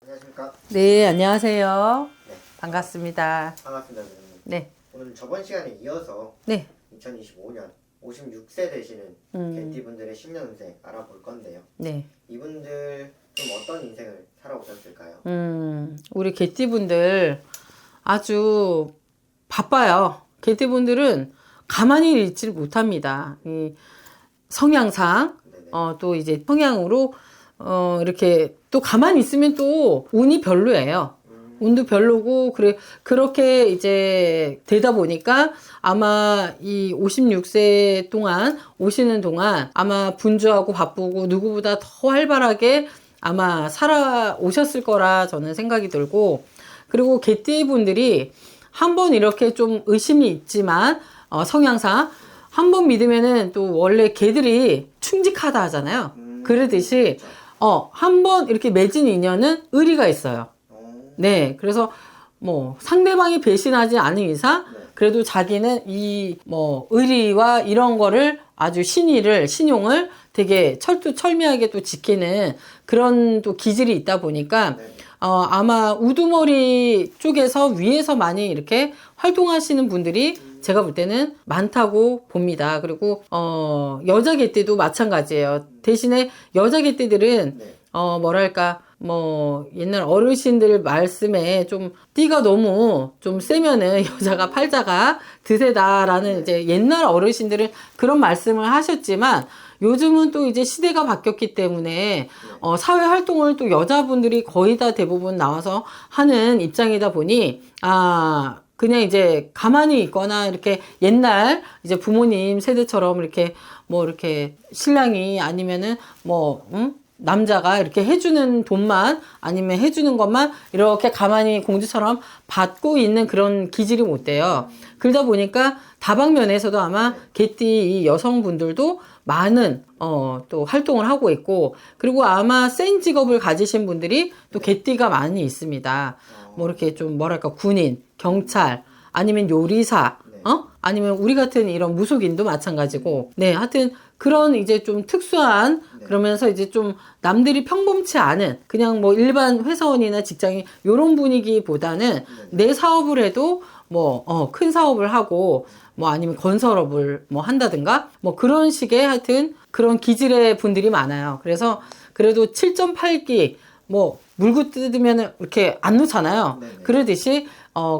안녕하십니까? 네, 안녕하세요. 네, 반갑습니다. 반갑습니다, 선생님. 네, 오늘 저번 시간에 이어서 네, 2025년 56세 되시는 개띠분들의 10년 운세 알아볼 건데요. 네. 이분들 좀 어떤 인생을 살아오셨을까요? 우리 개띠분들 아주 바빠요. 개띠분들은 가만히 있질 못합니다. 이 성향상, 네네. 또 이제 성향으로, 이렇게 또 가만히 있으면 또 운이 별로예요. 운도 별로고, 그렇게 이제 되다 보니까 아마 이 56세 동안, 오시는 동안 아마 분주하고 바쁘고 누구보다 더 활발하게 아마 살아오셨을 거라 저는 생각이 들고, 그리고 개띠 분들이 한번 이렇게 좀 의심이 있지만, 성향상, 한 번 믿으면은 또 원래 개들이 충직하다 하잖아요. 그러듯이, 한 번 이렇게 맺은 인연은 의리가 있어요. 네, 그래서 뭐 상대방이 배신하지 않은 이상 그래도 자기는 이 뭐 의리와 이런 거를 아주 신용을 되게 철두철미하게 또 지키는 그런 또 기질이 있다 보니까 아마 우두머리 쪽에서 위에서 많이 이렇게 활동하시는 분들이 제가 볼 때는 많다고 봅니다. 그리고 여자 개띠도 마찬가지예요. 대신에 여자 개띠들은 뭐랄까 뭐 옛날 어르신들 말씀에 좀 띠가 너무 좀 세면은 여자가 팔자가 드세다라는 이제 옛날 어르신들은 그런 말씀을 하셨지만 요즘은 또 이제 시대가 바뀌었기 때문에 사회 활동을 또 여자분들이 거의 다 대부분 나와서 하는 입장이다 보니 그냥 이제 가만히 있거나 이렇게 옛날 이제 부모님 세대처럼 이렇게 뭐 이렇게 신랑이 아니면은 남자가 이렇게 해주는 돈만 아니면 해주는 것만 이렇게 가만히 공주처럼 받고 있는 그런 기질이 못 돼요. 그러다 보니까 다방면에서도 아마 개띠 이 여성분들도 많은 또 활동을 하고 있고, 그리고 아마 센 직업을 가지신 분들이 또 개띠가 많이 있습니다. 뭐 이렇게 좀 뭐랄까 군인, 경찰, 아니면 요리사, 아니면 우리 같은 이런 무속인도 마찬가지고, 네, 하여튼 그런 이제 좀 특수한, 그러면서 이제 좀 남들이 평범치 않은 그냥 뭐 일반 회사원이나 직장인 요런 분위기보다는 내 사업을 해도 큰 사업을 하고 뭐 아니면 건설업을 뭐 한다든가 뭐 그런 식의 하여튼 그런 기질의 분들이 많아요. 그래서 그래도 7.8기 뭐 물고 뜯으면 이렇게 안 놓잖아요. 그러듯이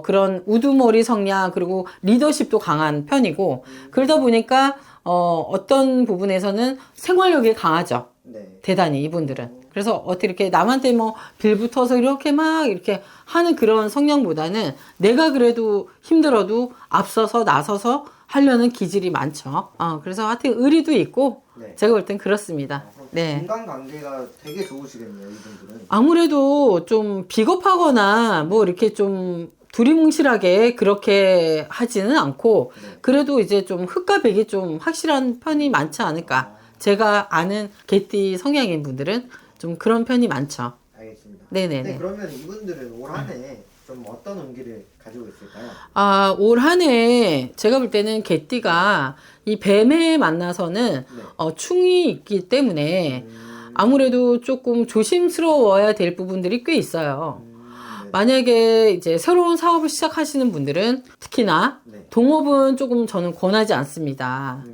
그런 우두머리 성향 그리고 리더십도 강한 편이고, 그러다 보니까 어떤 부분에서는 생활력이 강하죠. 대단히 이분들은. 그래서 어떻게 이렇게 남한테 뭐 빌붙어서 이렇게 막 이렇게 하는 그런 성향보다는 내가 그래도 힘들어도 앞서서 나서서 하려는 기질이 많죠. 그래서 하여튼 의리도 있고 제가 볼 땐 그렇습니다. 네. 인간관계가 되게 좋으시겠네요, 이분들은. 아무래도 좀 비겁하거나 뭐 이렇게 좀 두리뭉실하게 그렇게 하지는 않고 그래도 이제 좀 흑과 백이 좀 확실한 편이 많지 않을까. 제가 아는 개띠 성향인 분들은 좀 그런 편이 많죠. 알겠습니다. 네네네. 네, 그러면 이분들은 올 한 해 좀 어떤 운기를 가지고 있을까요? 올 한 해 제가 볼 때는 개띠가 이 뱀에 만나서는 충이 있기 때문에 아무래도 조금 조심스러워야 될 부분들이 꽤 있어요. 만약에 이제 새로운 사업을 시작하시는 분들은 특히나 동업은 조금 저는 권하지 않습니다.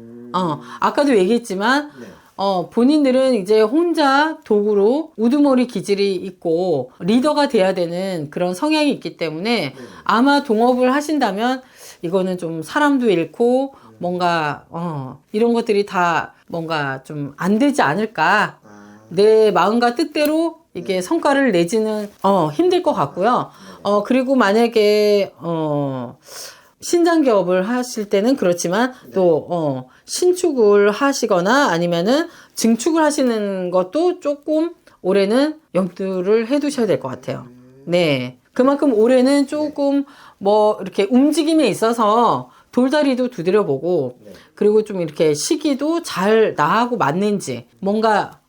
아까도 얘기했지만 본인들은 이제 혼자 도구로 우두머리 기질이 있고 리더가 돼야 되는 그런 성향이 있기 때문에 아마 동업을 하신다면 이거는 좀 사람도 잃고 뭔가 이런 것들이 다 뭔가 좀 안 되지 않을까. 내 마음과 뜻대로 이게 성과를 내지는 힘들 것 같고요. 그리고 만약에 신장기업을 하실 때는 그렇지만 또 신축을 하시거나 아니면은 증축을 하시는 것도 조금 올해는 염두를 해두셔야 될 것 같아요. 네, 그만큼 올해는 조금 뭐 이렇게 움직임에 있어서 돌다리도 두드려보고 그리고 좀 이렇게 시기도 잘 나하고 맞는지 뭔가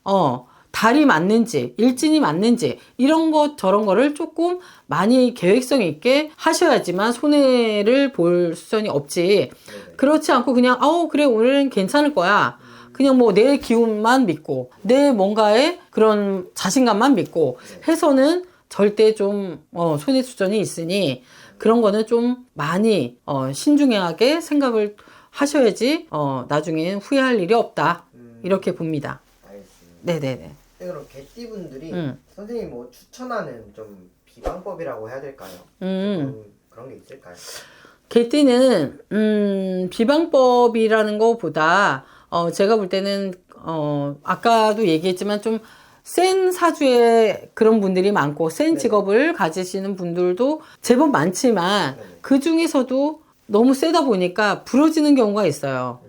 달이 맞는지 일진이 맞는지 이런 것 저런 거를 조금 많이 계획성 있게 하셔야지만 손해를 볼 수준이 없지. 그렇지 않고 그냥 그래 오늘은 괜찮을 거야. 그냥 뭐 내 기운만 믿고 내 뭔가의 그런 자신감만 믿고 해서는 절대 좀 손해수전이 있으니 그런 거는 좀 많이 신중하게 생각을 하셔야지 나중에 후회할 일이 없다. 이렇게 봅니다. 알겠습니다. 네네네. 네, 그럼 개띠분들이 음. 선생님이 뭐 추천하는 좀 비방법이라고 해야 될까요? 그런 게 있을까요? 개띠는 비방법이라는 것보다 제가 볼 때는 아까도 얘기했지만 좀 센 사주의 그런 분들이 많고 센 네. 직업을 가지시는 분들도 제법 많지만 네. 그 중에서도 너무 세다 보니까 부러지는 경우가 있어요.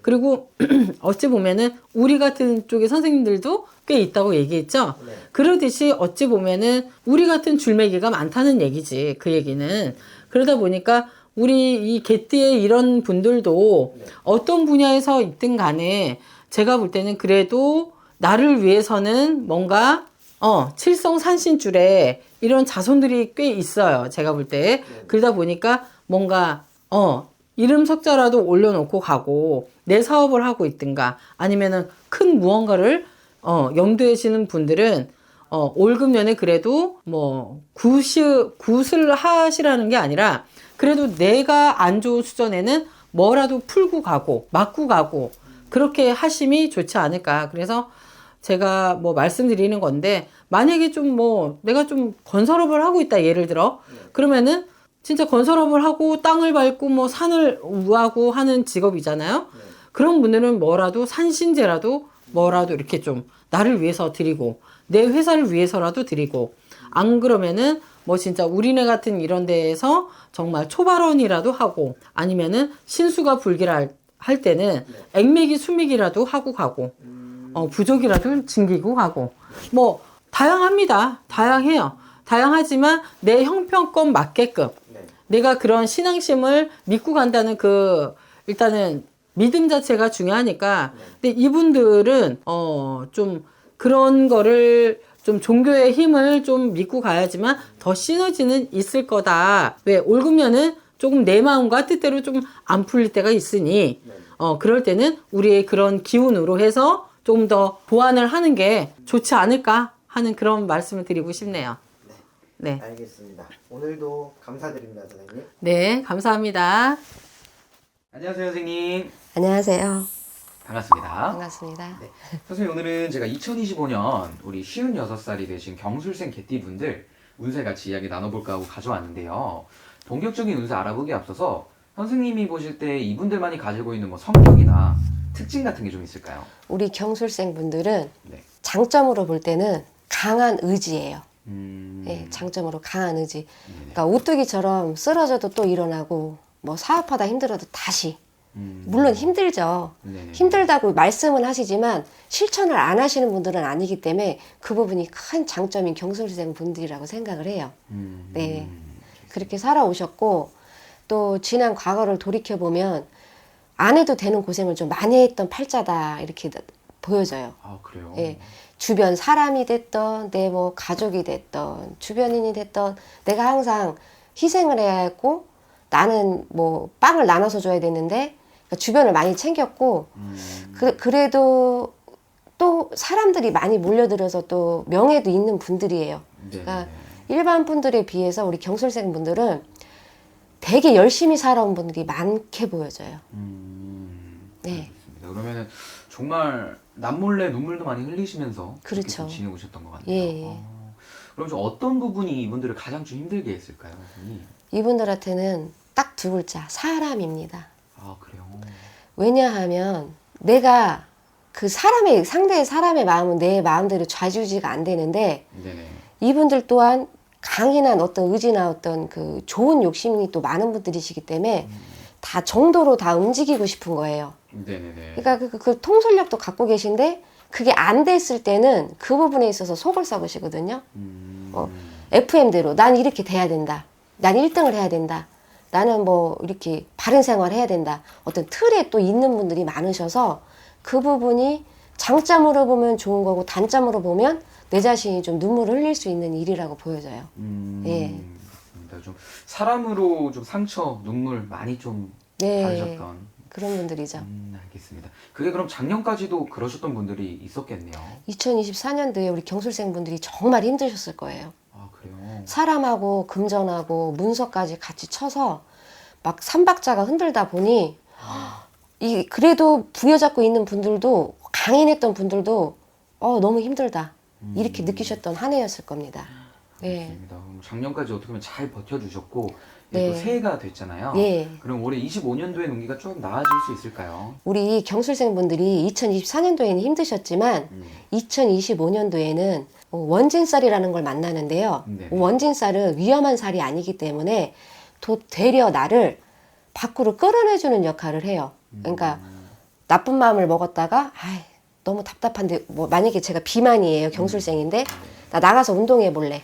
그리고 어찌 보면은 우리 같은 쪽의 선생님들도 꽤 있다고 얘기했죠. 네. 그러듯이 어찌 보면은 우리 같은 줄매기가 많다는 얘기지. 그 얘기는. 그러다 보니까 우리 이 개띠의 이런 분들도 네. 어떤 분야에서 있든 간에 제가 볼 때는 그래도 나를 위해서는 뭔가 칠성산신줄에 이런 자손들이 꽤 있어요. 제가 볼 때. 그러다 보니까 뭔가 이름 석자라도 올려놓고 가고 내 사업을 하고 있든가 아니면은 큰 무언가를 염두에 시는 분들은 월급년에 그래도 뭐 굿을 하시라는 게 아니라 그래도 내가 안 좋은 수전에는 뭐라도 풀고 가고 맞고 가고 그렇게 하심이 좋지 않을까. 그래서 제가 뭐 말씀드리는 건데 만약에 좀 뭐 내가 좀 건설업을 하고 있다 예를 들어 그러면은 진짜 건설업을 하고 땅을 밟고 뭐 산을 우하고 하는 직업이잖아요. 그런 분들은 뭐라도 산신제라도 뭐라도 이렇게 좀 나를 위해서 드리고 내 회사를 위해서라도 드리고 안 그러면은 뭐 진짜 우리네 같은 이런 데에서 정말 초발언이라도 하고 아니면은 신수가 불기할 때는 액매기 수맥이라도 하고 가고 부적이라도 징기고 가고 뭐 다양합니다. 다양해요. 다양하지만 내 형편껏 맞게끔 내가 그런 신앙심을 믿고 간다는 일단은 믿음 자체가 중요하니까 근데 이분들은 좀 그런 거를 좀 종교의 힘을 좀 믿고 가야지만 더 시너지는 있을 거다. 왜 월급년은 조금 내 마음과 뜻대로 좀 안 풀릴 때가 있으니 그럴 때는 우리의 그런 기운으로 해서 좀 더 보완을 하는 게 좋지 않을까 하는 그런 말씀을 드리고 싶네요. 네. 알겠습니다. 오늘도 감사드립니다, 선생님. 네, 감사합니다. 안녕하세요, 선생님. 안녕하세요. 반갑습니다. 반갑습니다. 네. 선생님, 오늘은 제가 2025년 우리 56살이 되신 경술생 개띠분들 운세 같이 이야기 나눠볼까 하고 가져왔는데요. 본격적인 운세 알아보기에 앞서서 선생님이 보실 때 이분들만이 가지고 있는 뭐 성격이나 특징 같은 게 좀 있을까요? 우리 경술생 분들은 네. 장점으로 볼 때는 강한 의지예요. 음... 네, 장점으로 강한 의지. 네네. 그러니까 오뚜기처럼 쓰러져도 또 일어나고 뭐 사업하다 힘들어도 다시. 물론 힘들죠. 네네. 힘들다고 말씀은 하시지만 실천을 안 하시는 분들은 아니기 때문에 그 부분이 큰 장점인 경술생 분들이라고 생각을 해요. 네. 그렇게 살아오셨고 또 지난 과거를 돌이켜보면 안 해도 되는 고생을 좀 많이 했던 팔자다 이렇게 보여져요. 아, 그래요? 예. 주변 사람이 됐던 내 뭐 가족이 됐던 주변인이 됐던 내가 항상 희생을 해야 했고 나는 뭐 빵을 나눠서 줘야 되는데 주변을 많이 챙겼고 그래도 또 사람들이 많이 몰려들어서 또 명예도 있는 분들이에요. 그러니까 일반 분들에 비해서 우리 경술생 분들은 되게 열심히 살아온 분들이 많게 보여져요. 네. 알겠습니다. 그러면은 정말 남몰래 눈물도 많이 흘리시면서 그렇게 그렇죠. 좀 지내오셨던 것 같네요. 예. 그럼 좀 어떤 부분이 이분들을 가장 좀 힘들게 했을까요, 선생님? 이분들한테는 딱 두 글자 사람입니다. 아, 그래요? 왜냐하면 내가 그 상대의 사람의 마음은 내 마음대로 좌지우지가 안 되는데 네네. 이분들 또한 강인한 어떤 의지나 어떤 그 좋은 욕심이 또 많은 분들이시기 때문에 다 정도로 다 움직이고 싶은 거예요. 네네네. 그러니까 그 통솔력도 갖고 계신데 그게 안 됐을 때는 그 부분에 있어서 속을 썩으시거든요. FM대로 난 이렇게 돼야 된다. 난 1등을 해야 된다. 나는 뭐 이렇게 바른 생활 해야 된다. 어떤 틀에 또 있는 분들이 많으셔서 그 부분이 장점으로 보면 좋은 거고 단점으로 보면 내 자신이 좀 눈물을 흘릴 수 있는 일이라고 보여져요. 예. 맞습니다. 좀 사람으로 좀 상처, 눈물 많이 좀 네. 받으셨던 그런 분들이죠. 알겠습니다. 그게 그럼 작년까지도 그러셨던 분들이 있었겠네요. 2024년도에 우리 경술생 분들이 정말 힘드셨을 거예요. 아, 사람하고 금전하고 문서까지 같이 쳐서 막 삼박자가 흔들다 보니 그래도 부여잡고 있는 분들도 강인했던 분들도 너무 힘들다 이렇게 느끼셨던 한 해였을 겁니다. 네. 맞습니다. 작년까지 어떻게 보면 잘 버텨주셨고 네. 또 새해가 됐잖아요. 예. 그럼 올해 25년도에 운기가 좀 나아질 수 있을까요? 우리 경술생분들이 2024년도에는 힘드셨지만 2025년도에는 원진살이라는 걸 만나는데요. 네네. 원진살은 위험한 살이 아니기 때문에 되려 나를 밖으로 끌어내주는 역할을 해요. 그러니까 나쁜 마음을 먹었다가 너무 답답한데 만약에 제가 비만이에요. 경술생인데 나 나가서 운동해 볼래.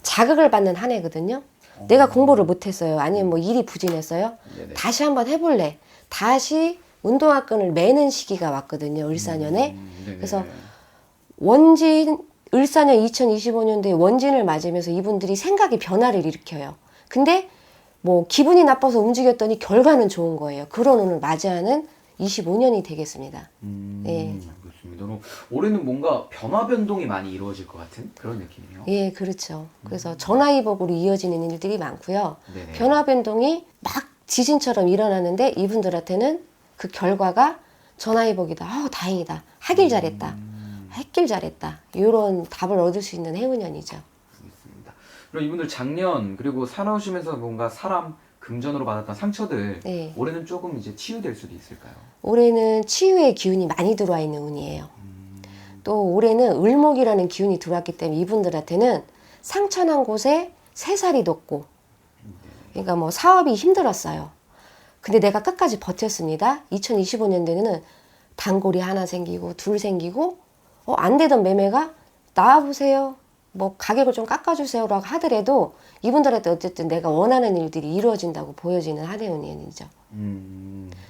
자극을 받는 한 해거든요. 내가 공부를 못했어요. 아니면 일이 부진했어요. 네네. 다시 한번 해볼래. 다시 운동화끈을 매는 시기가 왔거든요. 을사년에. 네네. 그래서 을사년 2025년도에 원진을 맞으면서 이분들이 생각의 변화를 일으켜요. 근데 기분이 나빠서 움직였더니 결과는 좋은 거예요. 그런 운을 맞이하는 25년이 되겠습니다. 네. 알겠습니다. 그럼 올해는 뭔가 변화 변동이 많이 이루어질 것 같은 그런 느낌이에요. 예, 그렇죠. 그래서 전화위복으로 이어지는 일들이 많고요. 네네. 변화 변동이 막 지진처럼 일어나는데 이분들한테는 그 결과가 전화위복이다. 다행이다. 하길 잘했다. 했길 잘했다. 이런 답을 얻을 수 있는 해운년이죠. 알겠습니다. 그럼 이분들 작년 그리고 살아오시면서 뭔가 사람 금전으로 받았던 상처들 네. 올해는 조금 이제 치유될 수도 있을까요? 올해는 치유의 기운이 많이 들어와 있는 운이에요. 또 올해는 을목이라는 기운이 들어왔기 때문에 이분들한테는 상처난 곳에 새살이 돋고, 그러니까 사업이 힘들었어요. 근데 내가 끝까지 버텼습니다. 2025년도에는 단골이 하나 생기고 둘 생기고 안 되던 매매가 나와보세요. 가격을 좀 깎아주세요라고 하더라도 이분들한테 어쨌든 내가 원하는 일들이 이루어진다고 보여지는 한 해운이죠.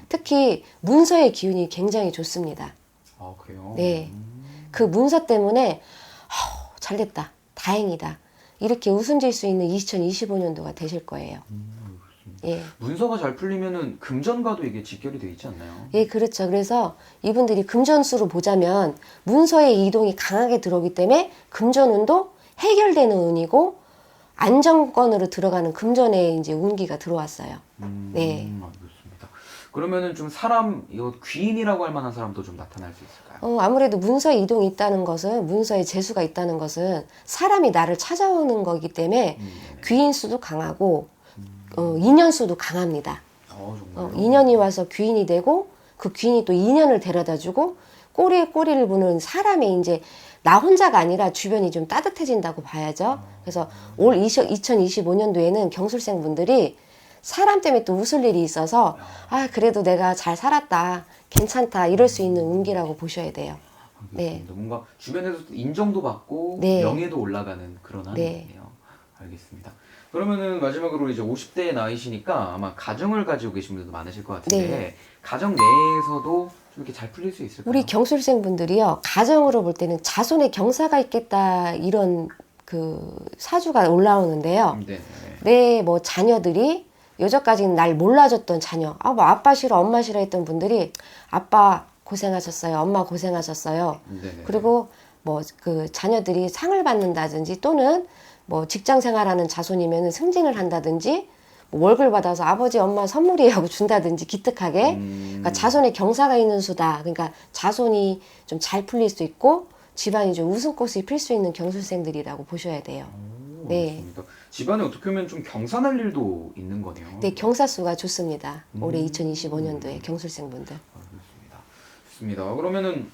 특히 문서의 기운이 굉장히 좋습니다. 아 그래요? 네. 그 문서 때문에 잘됐다. 다행이다. 이렇게 웃음 질 수 있는 2025년도가 되실 거예요. 예. 문서가 잘 풀리면은 금전과도 이게 직결이 돼 있지 않나요? 예, 그렇죠. 그래서 이분들이 금전수로 보자면 문서의 이동이 강하게 들어오기 때문에 금전운도 해결되는 운이고 안정권으로 들어가는 금전의 이제 운기가 들어왔어요. 네. 알겠습니다. 그러면은 좀 이거 귀인이라고 할 만한 사람도 좀 나타날 수 있을까요? 아무래도 문서에 이동이 있다는 것은 문서에 재수가 있다는 것은 사람이 나를 찾아오는 거기 때문에 귀인 수도 강하고 인연수도 강합니다. 정말요? 인연이 와서 귀인이 되고 그 귀인이 또 인연을 데려다주고 꼬리에 꼬리를 무는 사람의 이제 나 혼자가 아니라 주변이 좀 따뜻해진다고 봐야죠. 그래서 올 2025년도에는 경술생 분들이 사람 때문에 또 웃을 일이 있어서 그래도 내가 잘 살았다, 괜찮다 이럴 수 있는 운기라고 보셔야 돼요. 네. 뭔가 주변에서 인정도 받고 네. 명예도 올라가는 그런 한 해네요. 알겠습니다. 그러면은 마지막으로 이제 50대 나이시니까 아마 가정을 가지고 계신 분들도 많으실 것 같은데 네. 가정 내에서도 좀 이렇게 잘 풀릴 수 있을까요? 우리 경술생 분들이요, 가정으로 볼 때는 자손의 경사가 있겠다 이런 그 사주가 올라오는데요. 내 자녀들이 여태까지는 날 몰라줬던 자녀, 아빠 싫어, 엄마 싫어 했던 분들이 아빠 고생하셨어요, 엄마 고생하셨어요. 그리고 그 자녀들이 상을 받는다든지 또는 직장 생활하는 자손이면 승진을 한다든지 월급 받아서 아버지 엄마 선물이 하고 준다든지 기특하게 그러니까 자손의 경사가 있는 수다. 그러니까 자손이 좀 잘 풀릴 수 있고 집안이 좀 웃음꽃이 필 수 있는 경술생들이라고 보셔야 돼요. 네. 맞습니다. 집안에 어떻게 보면 좀 경사날 일도 있는 거네요. 네, 경사수가 좋습니다. 올해 2025년도에 경술생분들. 알겠습니다. 좋습니다. 그러면은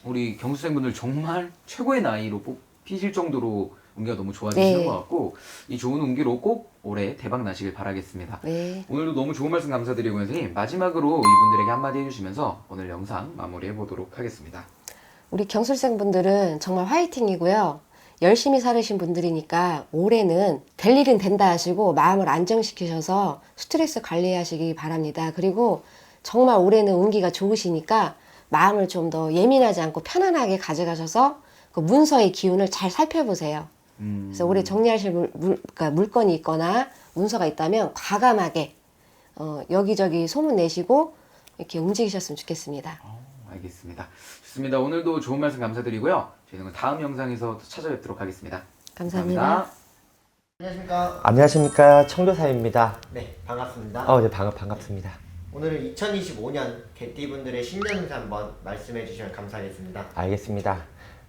우리 경수생분들 정말 최고의 나이로 뽑히실 정도로 운기가 너무 좋아지시는 네. 것 같고 이 좋은 운기로 꼭 올해 대박 나시길 바라겠습니다. 네. 오늘도 너무 좋은 말씀 감사드리고 선생님 마지막으로 이분들에게 한마디 해주시면서 오늘 영상 마무리해 보도록 하겠습니다. 우리 경술생분들은 정말 화이팅이고요. 열심히 살으신 분들이니까 올해는 될 일은 된다 하시고 마음을 안정시키셔서 스트레스 관리하시기 바랍니다. 그리고 정말 올해는 운기가 좋으시니까 마음을 좀 더 예민하지 않고 편안하게 가져가셔서 그 문서의 기운을 잘 살펴보세요. 그래서 올해 정리하실 그러니까 물건이 있거나 문서가 있다면 과감하게 여기저기 소문 내시고 이렇게 움직이셨으면 좋겠습니다. 알겠습니다. 좋습니다. 오늘도 좋은 말씀 감사드리고요. 저희는 다음 영상에서 또 찾아뵙도록 하겠습니다. 감사합니다. 안녕하십니까. 안녕하십니까, 청도사입니다. 네, 반갑습니다. 네, 반갑습니다. 오늘은 2025년 개띠분들의 신년 운세 한번 말씀해 주시면 감사하겠습니다. 알겠습니다.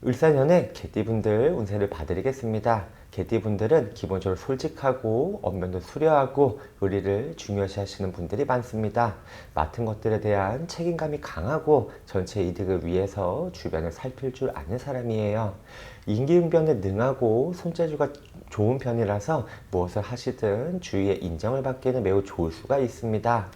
을사년에 개띠분들 운세를 봐드리겠습니다. 개띠분들은 기본적으로 솔직하고 언변도 수려하고 의리를 중요시 하시는 분들이 많습니다. 맡은 것들에 대한 책임감이 강하고 전체 이득을 위해서 주변을 살필 줄 아는 사람이에요. 임기응변에 능하고 손재주가 좋은 편이라서 무엇을 하시든 주위의 인정을 받기에는 매우 좋을 수가 있습니다.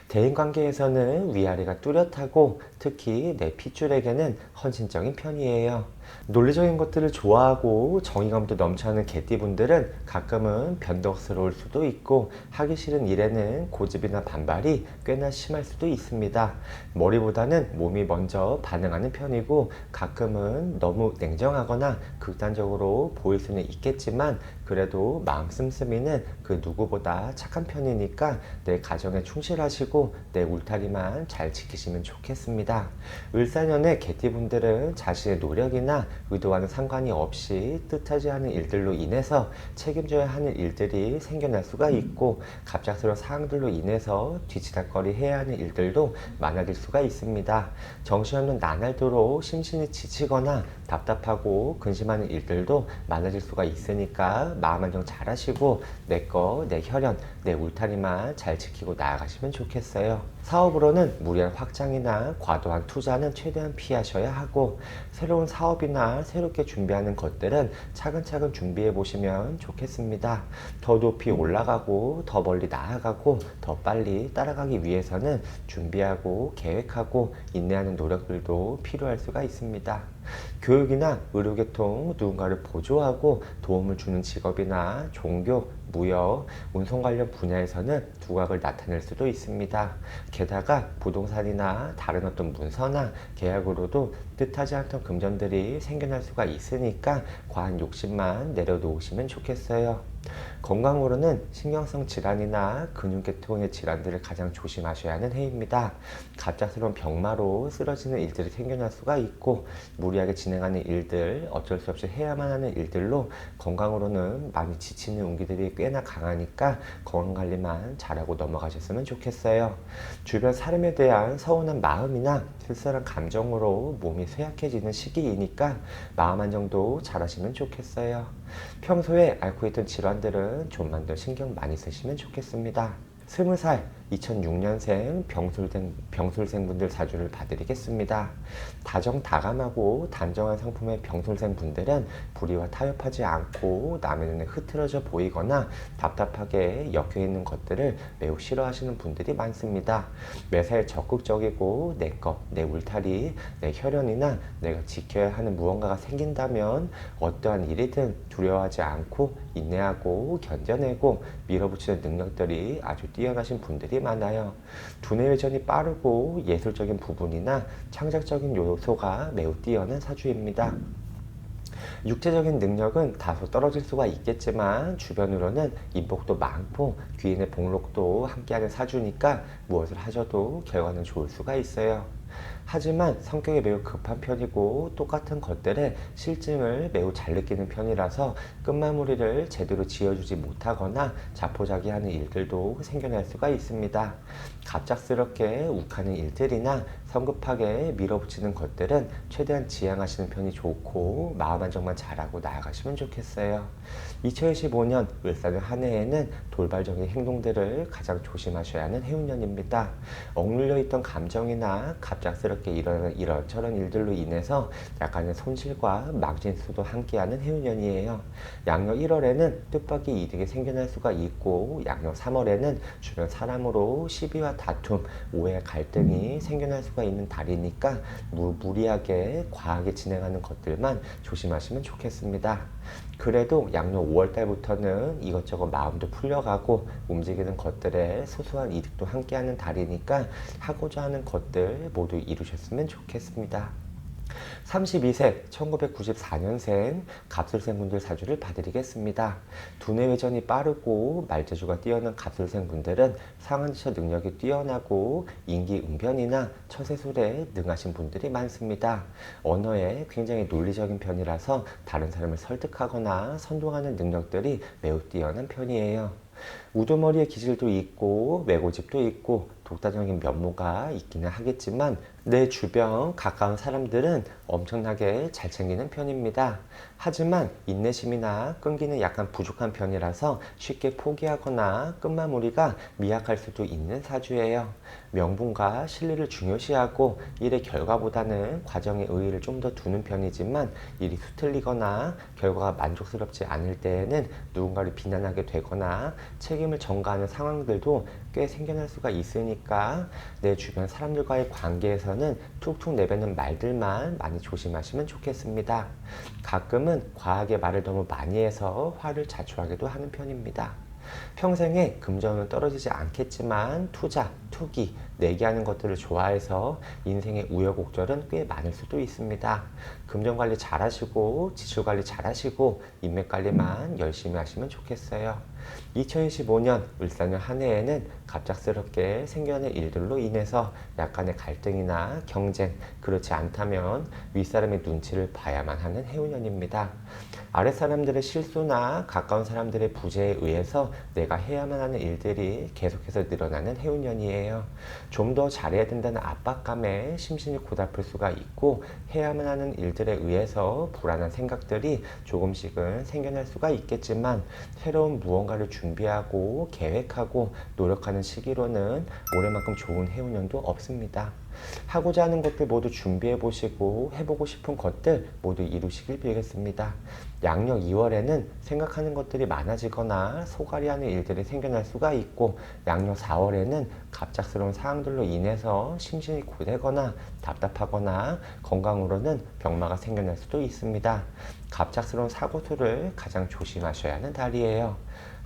대인관계에서는 위아래가 뚜렷하고 특히 내 핏줄에게는 헌신적인 편이에요. 논리적인 것들을 좋아하고 정의감도 넘쳐나는 개띠분들은 가끔은 변덕스러울 수도 있고 하기 싫은 일에는 고집이나 반발이 꽤나 심할 수도 있습니다. 머리보다는 몸이 먼저 반응하는 편이고 가끔은 너무 냉정하거나 극단적으로 보일 수는 있겠지만 그래도 마음 씀씀이는 그 누구보다 착한 편이니까 내 가정에 충실하시고 내 울타리만 잘 지키시면 좋겠습니다. 을사년의 개띠분들은 자신의 노력이나 의도와는 상관이 없이 뜻하지 않은 일들로 인해서 책임져야 하는 일들이 생겨날 수가 있고 갑작스러운 사항들로 인해서 뒤치다꺼리 해야 하는 일들도 많아질 수가 있습니다. 정신없는 나날도록 심신이 지치거나 답답하고 근심하는 일들도 많아질 수가 있으니까 마음 안정 잘 하시고 내 혈연, 내 울타리만 잘 지키고 나아가시면 좋겠어요. 사업으로는 무리한 확장이나 과도한 투자는 최대한 피하셔야 하고 새로운 사업이나 새롭게 준비하는 것들은 차근차근 준비해 보시면 좋겠습니다. 더 높이 올라가고 더 멀리 나아가고 더 빨리 따라가기 위해서는 준비하고 계획하고 인내하는 노력들도 필요할 수가 있습니다. 교육이나 의료계통, 누군가를 보조하고 도움을 주는 직업이나 종교, 무역, 운송 관련 분야에서는 두각을 나타낼 수도 있습니다. 게다가 부동산이나 다른 어떤 문서나 계약으로도 뜻하지 않던 금전들이 생겨날 수가 있으니까 과한 욕심만 내려놓으시면 좋겠어요. 건강으로는 신경성 질환이나 근육계통의 질환들을 가장 조심하셔야 하는 해입니다. 갑작스러운 병마로 쓰러지는 일들이 생겨날 수가 있고 무리하게 진행하는 일들, 어쩔 수 없이 해야만 하는 일들로 건강으로는 많이 지치는 운기들이 꽤나 강하니까 건강관리만 잘하고 넘어가셨으면 좋겠어요. 주변 사람에 대한 서운한 마음이나 쓸쓸한 감정으로 몸이 쇠약해지는 시기이니까 마음 안정도 잘하시면 좋겠어요. 평소에 앓고 있던 질환들은 좀만 더 신경 많이 쓰시면 좋겠습니다. 20살 2006년생 병술생 분들 사주를 봐드리겠습니다. 다정다감하고 단정한 성품의 병술생 분들은 불의와 타협하지 않고 남의 눈에 흐트러져 보이거나 답답하게 엮여있는 것들을 매우 싫어하시는 분들이 많습니다. 매사에 적극적이고 내 울타리, 내 혈연이나 내가 지켜야 하는 무언가가 생긴다면 어떠한 일이든 두려워하지 않고 인내하고 견뎌내고 밀어붙이는 능력들이 아주 뛰어나신 분들이 많아요. 두뇌 회전이 빠르고 예술적인 부분이나 창작적인 요소가 매우 뛰어난 사주입니다. 육체적인 능력은 다소 떨어질 수가 있겠지만 주변으로는 인복도 많고 귀인의 복록도 함께하는 사주니까 무엇을 하셔도 결과는 좋을 수가 있어요. 하지만 성격이 매우 급한 편이고 똑같은 것들의 실증을 매우 잘 느끼는 편이라서 끝마무리를 제대로 지어주지 못하거나 자포자기하는 일들도 생겨날 수가 있습니다. 갑작스럽게 욱하는 일들이나 성급하게 밀어붙이는 것들은 최대한 지양하시는 편이 좋고 마음 안정만 잘하고 나아가시면 좋겠어요. 2025년 을사년 한 해에는 돌발적인 행동들을 가장 조심하셔야 하는 해운년입니다. 억눌려 있던 감정이나 갑작스럽게 일어나는 이런저런 일들로 인해서 약간의 손실과 망신수도 함께하는 해운년이에요. 양력 1월에는 뜻밖의 이득이 생겨날 수가 있고 양력 3월에는 주변 사람으로 시비와 다툼, 오해, 갈등이 생겨날 수가 있는 달이니까 무리하게 과하게 진행하는 것들만 조심하시면 좋겠습니다. 그래도 양력 5월달부터는 이것저것 마음도 풀려가고 움직이는 것들에 소소한 이득도 함께하는 달이니까 하고자 하는 것들 모두 이루셨으면 좋겠습니다. 32세 1994년생 갑술생분들 사주를 봐드리겠습니다. 두뇌 회전이 빠르고 말재주가 뛰어난 갑술생분들은 상한지처 능력이 뛰어나고 인기응변이나 처세술에 능하신 분들이 많습니다. 언어에 굉장히 논리적인 편이라서 다른 사람을 설득하거나 선동하는 능력들이 매우 뛰어난 편이에요. 우두머리의 기질도 있고 외고집도 있고 독다적인 면모가 있기는 하겠지만 내 주변 가까운 사람들은 엄청나게 잘 챙기는 편입니다. 하지만 인내심이나 끈기는 약간 부족한 편이라서 쉽게 포기하거나 끝마무리가 미약할 수도 있는 사주예요. 명분과 실리를 중요시하고 일의 결과보다는 과정의 의의를 좀 더 두는 편이지만 일이 수틀리거나 결과가 만족스럽지 않을 때에는 누군가를 비난하게 되거나 책임을 전가하는 상황들도 꽤 생겨날 수가 있으니까 내 주변 사람들과의 관계에서는 툭툭 내뱉는 말들만 많이 조심하시면 좋겠습니다. 가끔은 과하게 말을 너무 많이 해서 화를 자초하기도 하는 편입니다. 평생에 금전은 떨어지지 않겠지만 투자, 투기, 내기하는 것들을 좋아해서 인생의 우여곡절은 꽤 많을 수도 있습니다. 금전 관리 잘 하시고 지출 관리 잘 하시고 인맥 관리만 열심히 하시면 좋겠어요. 2025년 을사년 한 해에는 갑작스럽게 생겨난 일들로 인해서 약간의 갈등이나 경쟁, 그렇지 않다면 윗사람의 눈치를 봐야만 하는 해운년입니다. 아랫사람들의 실수나 가까운 사람들의 부재에 의해서 내가 해야만 하는 일들이 계속해서 늘어나는 해운년이에요. 좀 더 잘해야 된다는 압박감에 심신이 고달플 수가 있고 해야만 하는 일들에 의해서 불안한 생각들이 조금씩은 생겨날 수가 있겠지만 새로운 무언가를 준비하고 계획하고 노력하는 시기로는 올해만큼 좋은 해운년도 없습니다. 하고자 하는 것들 모두 준비해 보시고 해보고 싶은 것들 모두 이루시길 빌겠습니다. 양력 2월에는 생각하는 것들이 많아지거나 소갈이하는 일들이 생겨날 수가 있고 양력 4월에는 갑작스러운 상황들로 인해서 심신이 고되거나 답답하거나 건강으로는 병마가 생겨날 수도 있습니다. 갑작스러운 사고수를 가장 조심하셔야 하는 달이에요.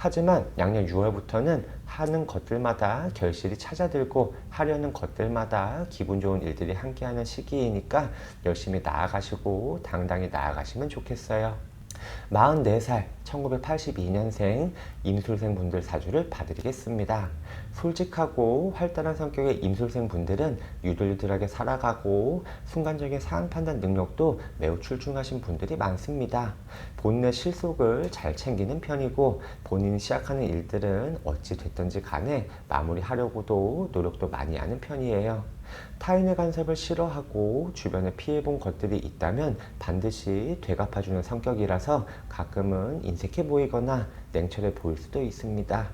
하지만 양력 6월부터는 하는 것들마다 결실이 찾아들고 하려는 것들마다 기분 좋은 일들이 함께하는 시기이니까 열심히 나아가시고 당당히 나아가시면 좋겠어요. 44살 1982년생 임술생 분들 사주를 봐드리겠습니다. 솔직하고 활달한 성격의 임술생 분들은 유들유들하게 살아가고 순간적인 상황 판단 능력도 매우 출중하신 분들이 많습니다. 본인의 실속을 잘 챙기는 편이고 본인이 시작하는 일들은 어찌 됐든지 간에 마무리하려고도 노력도 많이 하는 편이에요. 타인의 간섭을 싫어하고 주변에 피해본 것들이 있다면 반드시 되갚아주는 성격이라서 가끔은 인색해 보이거나 냉철해 보일 수도 있습니다.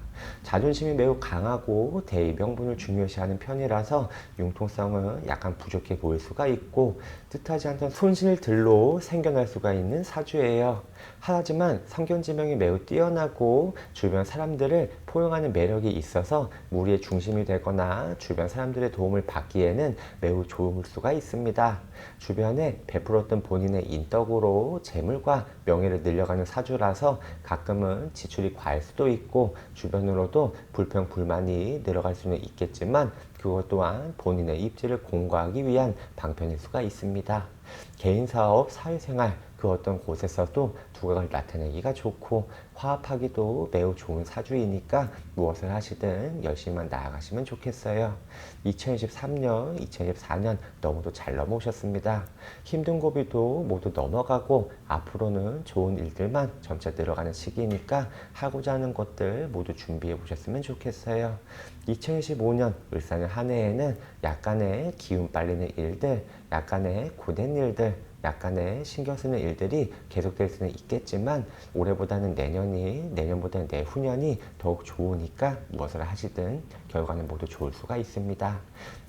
자존심이 매우 강하고 대의명분을 중요시하는 편이라서 융통성은 약간 부족해 보일 수가 있고 뜻하지 않던 손실들로 생겨날 수가 있는 사주예요. 하지만 성견지명이 매우 뛰어나고 주변 사람들을 포용하는 매력이 있어서 무리의 중심이 되거나 주변 사람들의 도움을 받기에는 매우 좋을 수가 있습니다. 주변에 베풀었던 본인의 인덕으로 재물과 명예를 늘려가는 사주라서 가끔은 지출이 과할 수도 있고 주변으로도 불평 불만이 늘어갈 수는 있겠지만 그것 또한 본인의 입지를 공고하기 위한 방편일 수가 있습니다. 개인사업, 사회생활 그 어떤 곳에서도 두각을 나타내기가 좋고 화합하기도 매우 좋은 사주이니까 무엇을 하시든 열심히만 나아가시면 좋겠어요. 2023년, 2024년 너무도 잘 넘어오셨습니다. 힘든 고비도 모두 넘어가고 앞으로는 좋은 일들만 점차 늘어가는 시기니까 하고자 하는 것들 모두 준비해 보셨으면 좋겠어요. 2025년 을사년 한 해에는 약간의 기운 빨리는 일들, 약간의 고된 일들, 약간의 신경 쓰는 일들이 계속될 수는 있겠지만 올해보다는 내년이, 내년보다는 내후년이 더욱 좋으니까 무엇을 하시든 결과는 모두 좋을 수가 있습니다.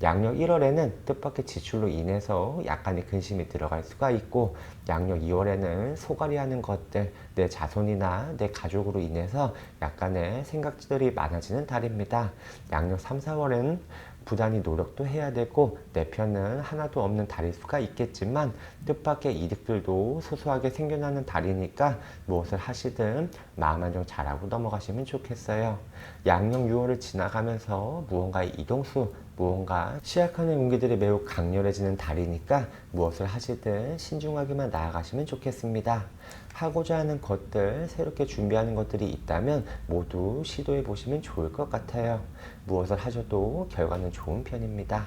양력 1월에는 뜻밖의 지출로 인해서 약간의 근심이 들어갈 수가 있고 양력 2월에는 소갈이하는 것들, 내 자손이나 내 가족으로 인해서 약간의 생각들이 많아지는 달입니다. 양력 3, 4월에는 부단히 노력도 해야 되고 내 편은 하나도 없는 달일 수가 있겠지만 뜻밖의 이득들도 소소하게 생겨나는 달이니까 무엇을 하시든 마음 안정 잘하고 넘어가시면 좋겠어요. 양력 6월을 지나가면서 무언가의 이동수, 무언가 시약하는 운기들이 매우 강렬해지는 달이니까 무엇을 하시든 신중하게만 나아가시면 좋겠습니다. 하고자 하는 것들, 새롭게 준비하는 것들이 있다면 모두 시도해 보시면 좋을 것 같아요. 무엇을 하셔도 결과는 좋은 편입니다.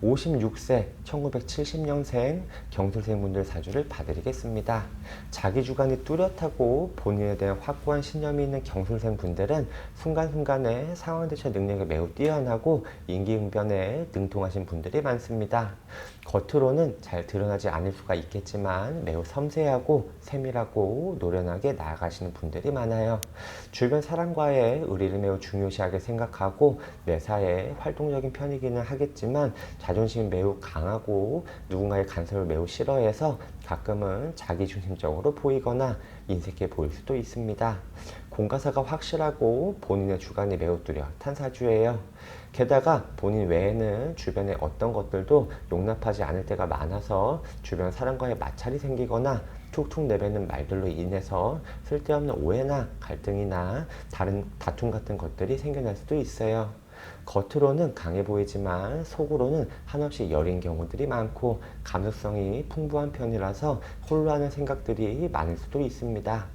56세 1970년생 경술생 분들 사주를 봐드리겠습니다. 자기 주관이 뚜렷하고 본인에 대한 확고한 신념이 있는 경술생 분들은 순간순간에 상황 대처 능력이 매우 뛰어나고 임기응변에 능통하신 분들이 많습니다. 겉으로는 잘 드러나지 않을 수가 있겠지만 매우 섬세하고 세밀하고 노련하게 나아가시는 분들이 많아요. 주변 사람과의 의리를 매우 중요시하게 생각하고 매사에 활동적인 편이기는 하겠지만 자존심이 매우 강하고 누군가의 간섭을 매우 싫어해서 가끔은 자기중심적으로 보이거나 인색해 보일 수도 있습니다. 공과사가 확실하고 본인의 주관이 매우 뚜렷한 사주예요. 게다가 본인 외에는 주변의 어떤 것들도 용납하지 않을 때가 많아서 주변 사람과의 마찰이 생기거나 툭툭 내뱉는 말들로 인해서 쓸데없는 오해나 갈등이나 다른 다툼 같은 것들이 생겨날 수도 있어요. 겉으로는 강해 보이지만 속으로는 한없이 여린 경우들이 많고 감수성이 풍부한 편이라서 홀로하는 생각들이 많을 수도 있습니다.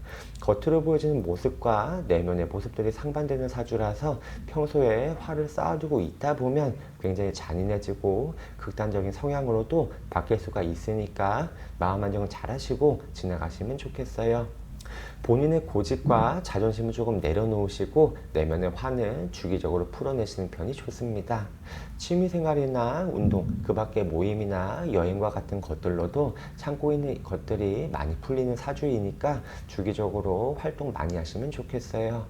겉으로 보여지는 모습과 내면의 모습들이 상반되는 사주라서 평소에 화를 쌓아두고 있다 보면 굉장히 잔인해지고 극단적인 성향으로도 바뀔 수가 있으니까 마음 안정을 잘 하시고 지나가시면 좋겠어요. 본인의 고집과 자존심을 조금 내려놓으시고 내면의 화는 주기적으로 풀어내시는 편이 좋습니다. 취미생활이나 운동, 그 밖의 모임이나 여행과 같은 것들로도 참고 있는 것들이 많이 풀리는 사주이니까 주기적으로 활동 많이 하시면 좋겠어요.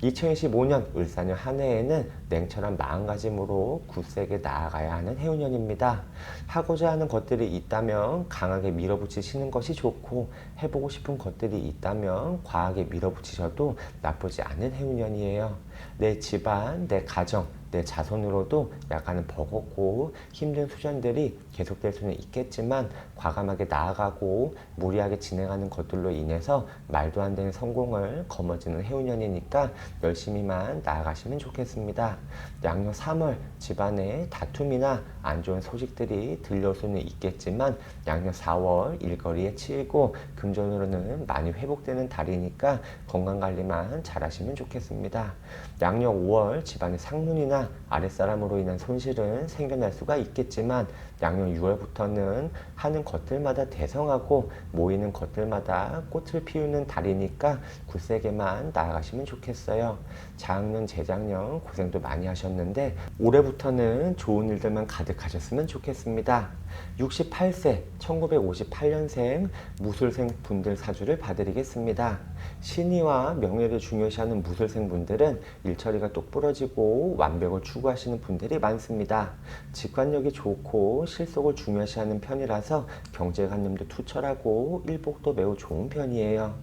2025년 을사년 한 해에는 냉철한 마음가짐으로 굳세게 나아가야 하는 해운년입니다. 하고자 하는 것들이 있다면 강하게 밀어붙이시는 것이 좋고 해보고 싶은 것들이 있다면 과하게 밀어붙이셔도 나쁘지 않은 해운년이에요. 내 집안, 내 가정, 내 자손으로도 약간은 버겁고 힘든 수련들이 계속될 수는 있겠지만 과감하게 나아가고 무리하게 진행하는 것들로 인해서 말도 안 되는 성공을 거머쥐는 해운년이니까 열심히만 나아가시면 좋겠습니다. 양력 3월 집안에 다툼이나 안 좋은 소식들이 들려올 수는 있겠지만 양력 4월 일거리에 치이고 금전으로는 많이 회복되는 달이니까 건강관리만 잘 하시면 좋겠습니다. 양력 5월 집안의 상문이나 아랫사람으로 인한 손실은 생겨날 수가 있겠지만 양력 6월부터는 하는 것들마다 대성하고 모이는 것들마다 꽃을 피우는 달이니까 굳세게만 나아가시면 좋겠어요. 자학년, 재작년 고생도 많이 하셨는데 올해부터는 좋은 일들만 가득하셨으면 좋겠습니다. 68세 1958년생 무술생 분들 사주를 봐드리겠습니다. 신의와 명예를 중요시하는 무술생 분들은 일처리가 똑부러지고 완벽을 추구하시는 분들이 많습니다. 직관력이 좋고 실속을 중요시하는 편이라서 경제관념도 투철하고 일복도 매우 좋은 편이에요.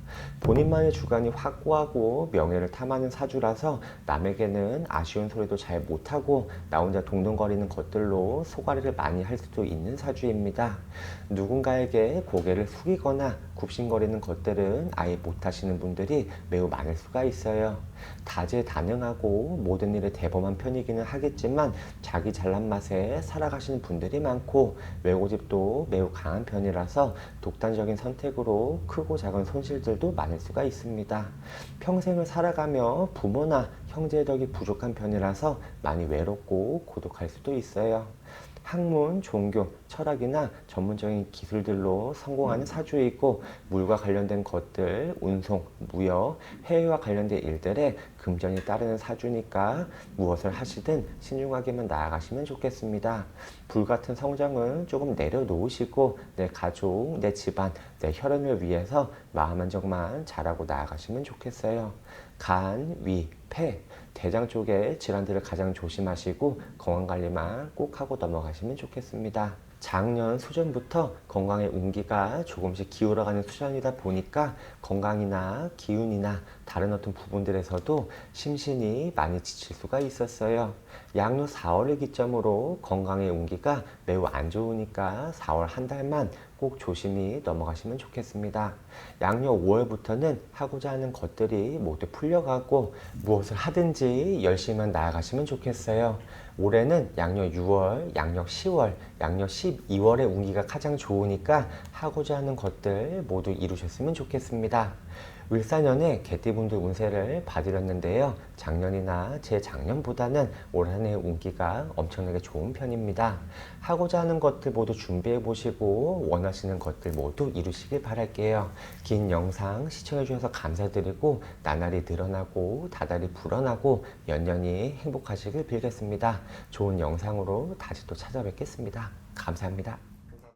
본인만의 주관이 확고하고 명예를 탐하는 사주라서 남에게는 아쉬운 소리도 잘 못하고 나 혼자 동동거리는 것들로 소가리를 많이 할 수도 있는 사주입니다. 누군가에게 고개를 숙이거나 굽신거리는 것들은 아예 못하시는 분들이 매우 많을 수가 있어요. 다재다능하고 모든 일에 대범한 편이기는 하겠지만 자기 잘난 맛에 살아가시는 분들이 많고 외고집도 매우 강한 편이라서 독단적인 선택으로 크고 작은 손실들도 많을 수가 있습니다. 평생을 살아가며 부모나 형제의 덕이 부족한 편이라서 많이 외롭고 고독할 수도 있어요. 학문, 종교, 철학이나 전문적인 기술들로 성공하는 사주이고 물과 관련된 것들, 운송, 무역, 해외와 관련된 일들에 금전이 따르는 사주니까 무엇을 하시든 신중하게만 나아가시면 좋겠습니다. 불같은 성장은 조금 내려놓으시고 내 가족, 내 집안, 내 혈연을 위해서 마음 한정만 잘하고 나아가시면 좋겠어요. 간, 위, 폐, 대장 쪽의 질환들을 가장 조심하시고 건강관리만 꼭 하고 넘어가시면 좋겠습니다. 작년 수전부터 건강의 운기가 조금씩 기울어가는 수전이다 보니까 건강이나 기운이나 다른 어떤 부분들에서도 심신이 많이 지칠 수가 있었어요. 양력 4월을 기점으로 건강의 운기가 매우 안 좋으니까 4월 한 달만 꼭 조심히 넘어가시면 좋겠습니다. 양력 5월부터는 하고자 하는 것들이 모두 풀려가고 무엇을 하든지 열심히 나아가시면 좋겠어요. 올해는 양력 6월, 양력 10월, 양력 12월의 운기가 가장 좋으니까 하고자 하는 것들 모두 이루셨으면 좋겠습니다. 을사년에 개띠분들 운세를 봐드렸는데요. 작년이나 재작년보다는 올 한 해의 운기가 엄청나게 좋은 편입니다. 하고자 하는 것들 모두 준비해 보시고 원하시는 것들 모두 이루시길 바랄게요. 긴 영상 시청해 주셔서 감사드리고 나날이 늘어나고 다달이 불어나고 연년이 행복하시길 빌겠습니다. 좋은 영상으로 다시 또 찾아뵙겠습니다. 감사합니다.